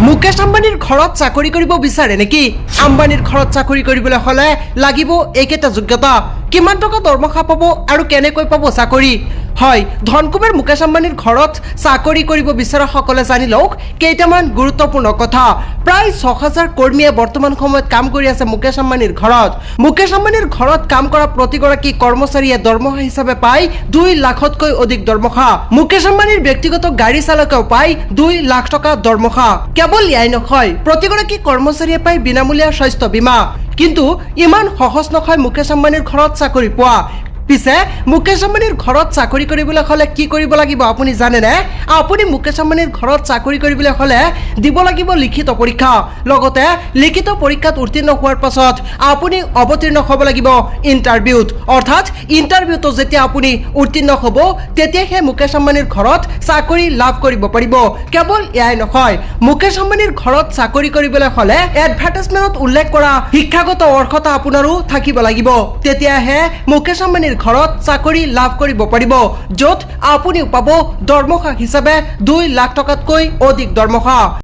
মুকেশ আম্বানীৰ ঘৰত চাকৰি কৰিব বিচাৰে নেকি? আম্বানীৰ ঘৰত চাকৰি কৰিবলৈ হলে লাগিব এইকেইটা যোগ্যতা। কিমান টকা দৰমহা পাব আৰু কেনেকৈ পাব চাকৰি? হয়, ধনকুবেৰ মুকেশ আম্বানীৰ ঘৰত চাকৰি কৰিব বিচৰাসকলে জানি লওক কেইটামান গুৰুত্বপূৰ্ণ কথা। প্ৰায় ৬,০০০ কৰ্মীয়ে বৰ্তমান সময়ত কাম কৰি আছে মুকেশ আম্বানীৰ ঘৰত। মুকেশ আম্বানীৰ ঘৰত কাম কৰা প্ৰতিগৰাকী কৰ্মচাৰীয়ে দৰমহা হিচাপে পায় ২ লাখতকৈ অধিক দৰমহা। মুকেশ আম্বানীৰ ব্যক্তিগত গাড়ী চালকেও পায় ২ লাখ টকা দৰমহা। কেৱল ইয়াই নহয়, প্ৰতিগৰাকী কৰ্মচাৰীয়ে পায় বিনামূলীয়া স্বাস্থ্য বীমা। কিন্তু ইমান সহজ নহয় মুকেশ আম্বানীৰ ঘৰত চাকৰি পোৱা। পিছে মুকেশ আম্বানীৰ ঘৰত চাকৰি কৰিবলৈ হলে কি কৰিব লাগিব আপুনি জানেনে? আপুনি মুকেশ আম্বানীৰ ঘৰত চাকৰি কৰিবলৈ হলে দিব লাগিব লিখিত পৰীক্ষা। লগতে লিখিত পৰীক্ষাত উত্তীৰ্ণ হোৱাৰ পাছত আপুনি অৱতীৰ্ণ হ'ব লাগিব ইণ্টাৰভিউত। অৰ্থাৎ ইণ্টাৰভিউটো যেতিয়া আপুনি উত্তীৰ্ণ হ'ব তেতিয়াহে মুকেশ আম্বানীৰ ঘৰত চাকৰি লাভ কৰিব পাৰিব। কেৱল এয়াই নহয়, মুকেশ আম্বানীৰ ঘৰত চাকৰি কৰিবলৈ হলে এডভাৰটাইজমেণ্টত উল্লেখ কৰা শিক্ষাগত অৰ্হতা আপোনাৰো থাকিব লাগিব। তেতিয়াহে মুকেশ আম্বানীৰ ঘৰত চাকৰি লাভ কৰিব পাৰিব, য'ত আপুনিও পাব দৰমহা হিচাপে ২ লাখ টকাতকৈ অধিক দৰমহা।